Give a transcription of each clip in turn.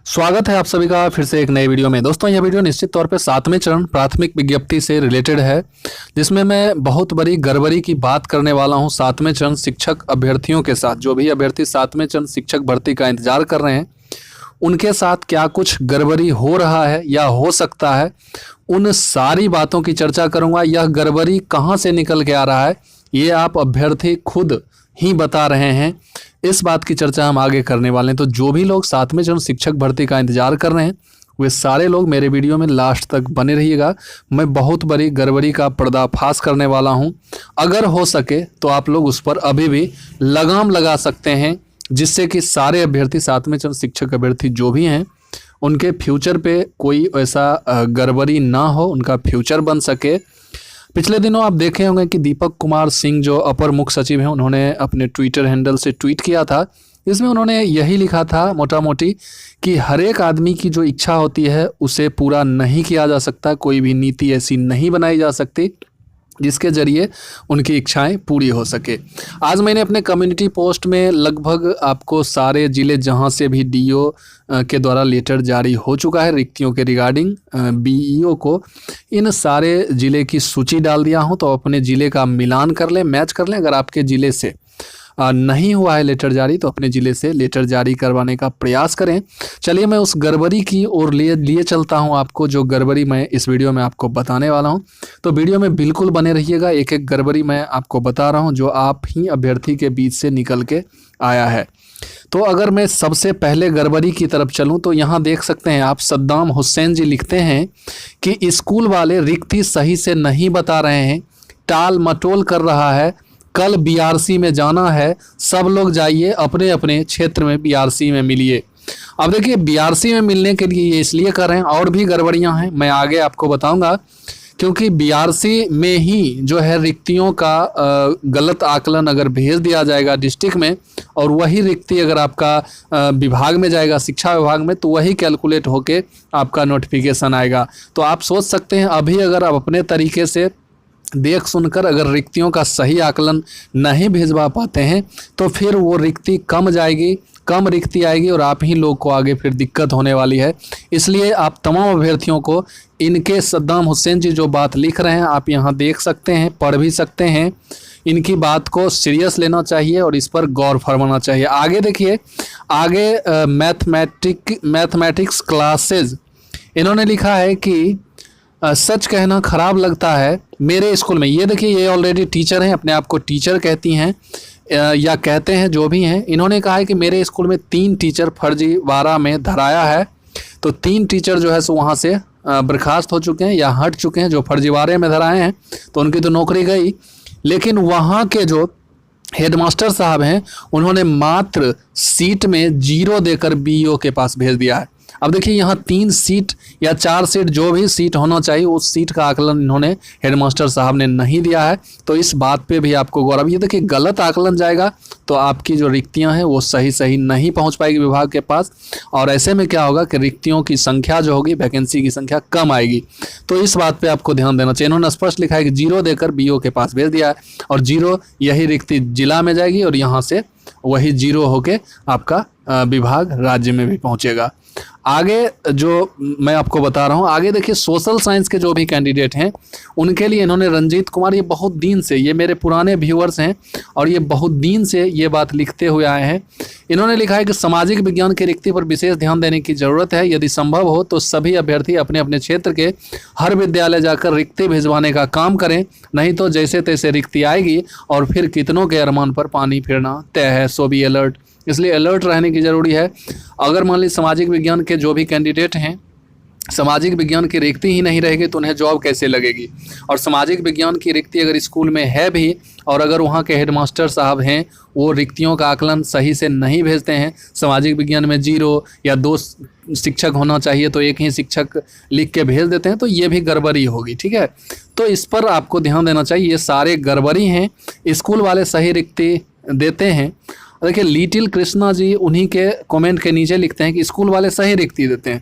स्वागत है आप सभी का फिर से एक नए वीडियो में। दोस्तों, यह वीडियो निश्चित तौर पे 7वें चरण प्राथमिक विज्ञप्ति से रिलेटेड है, जिसमें मैं बहुत बड़ी गड़बड़ी की बात करने वाला हूं 7वें चरण शिक्षक अभ्यर्थियों के साथ। जो भी अभ्यर्थी 7वें चरण शिक्षक भर्ती का इंतजार कर रहे हैं, उनके साथ क्या कुछ गड़बड़ी हो रहा है या हो सकता है, उन सारी बातों की चर्चा करूंगा। यह गड़बड़ी कहाँ से निकल के आ रहा है, ये आप अभ्यर्थी खुद ही बता रहे हैं। इस बात की चर्चा हम आगे करने वाले हैं। तो जो भी लोग 7वें चरण शिक्षक भर्ती का इंतजार कर रहे हैं, वे सारे लोग मेरे वीडियो में लास्ट तक बने रहिएगा। मैं बहुत बड़ी गड़बड़ी का पर्दाफाश करने वाला हूं। अगर हो सके तो आप लोग उस पर अभी भी लगाम लगा सकते हैं, जिससे कि सारे अभ्यर्थी 7वें चरण शिक्षक अभ्यर्थी जो भी हैं, उनके फ्यूचर पे कोई ऐसा गड़बड़ी ना हो, उनका फ्यूचर बन सके। पिछले दिनों आप देखे होंगे कि दीपक कुमार सिंह जो अपर मुख्य सचिव हैं, उन्होंने अपने ट्विटर हैंडल से ट्वीट किया था। इसमें उन्होंने यही लिखा था मोटा मोटी कि हर एक आदमी की जो इच्छा होती है उसे पूरा नहीं किया जा सकता। कोई भी नीति ऐसी नहीं बनाई जा सकती जिसके जरिए उनकी इच्छाएं पूरी हो सके। आज मैंने अपने कम्युनिटी पोस्ट में लगभग आपको सारे ज़िले जहां से भी डीओ के द्वारा लेटर जारी हो चुका है रिक्तियों के रिगार्डिंग बीईओ को, इन सारे ज़िले की सूची डाल दिया हूं। तो अपने ज़िले का मिलान कर लें, मैच कर लें। अगर आपके ज़िले से नहीं हुआ है लेटर जारी, तो अपने ज़िले से लेटर जारी करवाने का प्रयास करें। चलिए मैं उस गड़बड़ी की ओर लिए चलता हूं आपको, जो गड़बड़ी मैं इस वीडियो में आपको बताने वाला हूं। तो वीडियो में बिल्कुल बने रहिएगा। एक एक गड़बड़ी मैं आपको बता रहा हूं जो आप ही अभ्यर्थी के बीच से निकल के आया है। तो अगर मैं सबसे पहले गड़बड़ी की तरफ चलूं तो यहाँ देख सकते हैं आप, सद्दाम हुसैन जी लिखते हैं कि स्कूल वाले रिक्ति सही से नहीं बता रहे हैं, टाल मटोल कर रहा है। कल बीआरसी में जाना है, सब लोग जाइए अपने अपने क्षेत्र में बीआरसी में मिलिए। अब देखिए, बीआरसी में मिलने के लिए ये इसलिए कर रहे हैं, और भी गड़बड़ियां हैं, मैं आगे आपको बताऊंगा। क्योंकि बीआरसी में ही जो है रिक्तियों का गलत आकलन अगर भेज दिया जाएगा डिस्ट्रिक्ट में, और वही रिक्ति अगर आपका विभाग में जाएगा, शिक्षा विभाग में, तो वही कैलकुलेट होके आपका नोटिफिकेशन आएगा। तो आप सोच सकते हैं, अभी अगर आप अपने तरीके से देख सुनकर अगर रिक्तियों का सही आकलन नहीं भिजवा पाते हैं, तो फिर वो रिक्ति कम जाएगी, कम रिक्ति आएगी और आप ही लोग को आगे फिर दिक्कत होने वाली है। इसलिए आप तमाम अभ्यर्थियों को इनके सद्दाम हुसैन जी जो बात लिख रहे हैं, आप यहाँ देख सकते हैं, पढ़ भी सकते हैं। इनकी बात को सीरियस लेना चाहिए और इस पर गौर फरमाना चाहिए। आगे देखिए, आगे मैथमेटिक्स क्लासेज इन्होंने लिखा है कि सच कहना खराब लगता है मेरे स्कूल में। ये देखिए, ये ऑलरेडी टीचर हैं, अपने आप को टीचर कहती हैं या कहते हैं, जो भी हैं। इन्होंने कहा है कि मेरे स्कूल में 3 टीचर फर्जीवाड़ा में धराया है। तो 3 टीचर जो है सो वहाँ से बर्खास्त हो चुके हैं या हट चुके हैं, जो फर्जीवाड़े में धराए हैं। तो उनकी तो नौकरी गई, लेकिन वहाँ के जो हेडमास्टर साहब हैं, उन्होंने मात्र सीट में 0 देकर बीईओ के पास भेज दिया है। अब देखिए, यहाँ 3 सीट या 4 सीट, जो भी सीट होना चाहिए, उस सीट का आकलन इन्होंने हेडमास्टर साहब ने नहीं दिया है। तो इस बात पे भी आपको गौर। ये देखिए, गलत आकलन जाएगा तो आपकी जो रिक्तियां हैं वो सही नहीं पहुंच पाएगी विभाग के पास, और ऐसे में क्या होगा कि रिक्तियों की संख्या जो होगी, वैकेंसी की संख्या कम आएगी। तो इस बात पे आपको ध्यान देना चाहिए। इन्होंने स्पष्ट लिखा है कि 0 देकर बीईओ के पास भेज दिया है, और 0 यही रिक्ति जिला में जाएगी, और यहाँ से वही 0 होके आपका विभाग राज्य में भी पहुंचेगा। आगे जो मैं आपको बता रहा हूं, आगे देखिए, सोशल साइंस के जो भी कैंडिडेट हैं, उनके लिए इन्होंने रंजीत कुमार, ये बहुत दिन से, ये मेरे पुराने व्यूअर्स हैं और ये बहुत दिन से ये बात लिखते हुए आए हैं। इन्होंने लिखा है कि सामाजिक विज्ञान की रिक्ति पर विशेष ध्यान देने की जरूरत है। यदि संभव हो तो सभी अभ्यर्थी अपने अपने क्षेत्र के हर विद्यालय जाकर रिक्ति भिजवाने का काम करें, नहीं तो जैसे तैसे रिक्ति आएगी और फिर कितनों के अरमान पर पानी फिरना तय है। सो भी अलर्ट, इसलिए अलर्ट रहने की ज़रूरी है। अगर मान लीजिए सामाजिक विज्ञान के जो भी कैंडिडेट हैं, सामाजिक विज्ञान की रिक्ति ही नहीं रहेगी तो उन्हें जॉब कैसे लगेगी। और सामाजिक विज्ञान की रिक्ति अगर स्कूल में है भी, और अगर वहाँ के हेडमास्टर साहब हैं वो रिक्तियों का आकलन सही से नहीं भेजते हैं, सामाजिक विज्ञान में 0 या 2 शिक्षक होना चाहिए तो 1 ही शिक्षक लिख के भेज देते हैं, तो ये भी गड़बड़ी होगी। ठीक है, तो इस पर आपको ध्यान देना चाहिए। ये सारे गड़बड़ी हैं, स्कूल वाले सही रिक्ति देते हैं। देखिए, लिटिल कृष्णा जी उन्हीं के कमेंट के नीचे लिखते हैं कि स्कूल वाले सही रिक्ति देते हैं,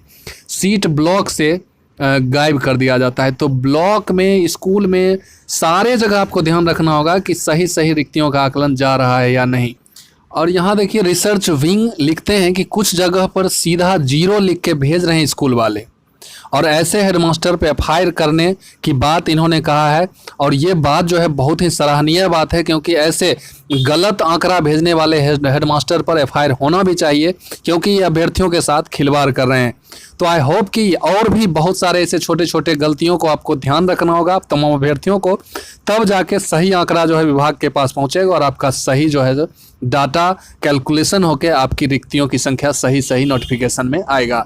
सीट ब्लॉक से गायब कर दिया जाता है। तो ब्लॉक में, स्कूल में, सारे जगह आपको ध्यान रखना होगा कि सही रिक्तियों का आकलन जा रहा है या नहीं। और यहाँ देखिए रिसर्च विंग लिखते हैं कि कुछ जगह पर सीधा 0 लिख के भेज रहे हैं स्कूल वाले, और ऐसे हेडमास्टर पे एफआईआर करने की बात इन्होंने कहा है। और ये बात जो है बहुत ही सराहनीय बात है, क्योंकि ऐसे गलत आंकड़ा भेजने वाले हेडमास्टर पर एफआईआर होना भी चाहिए, क्योंकि ये अभ्यर्थियों के साथ खिलवाड़ कर रहे हैं। तो आई होप कि और भी बहुत सारे ऐसे छोटे छोटे गलतियों को आपको ध्यान रखना होगा तमाम अभ्यर्थियों को, तब जाके सही आंकड़ा जो है विभाग के पास पहुंचेगा और आपका सही जो है डाटा कैलकुलेशन होकर आपकी रिक्तियों की संख्या सही नोटिफिकेशन में आएगा।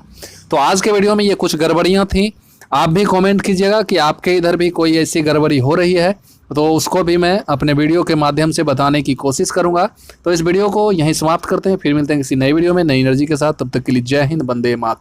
तो आज के वीडियो में ये कुछ गड़बड़ियां थी। आप भी कमेंट कीजिएगा कि आपके इधर भी कोई ऐसी गड़बड़ी हो रही है, तो उसको भी मैं अपने वीडियो के माध्यम से बताने की कोशिश करूंगा। तो इस वीडियो को यहीं समाप्त करते हैं, फिर मिलते हैं किसी नई वीडियो में नई एनर्जी के साथ। तब तक के लिए जय हिंद, वंदे मातरम।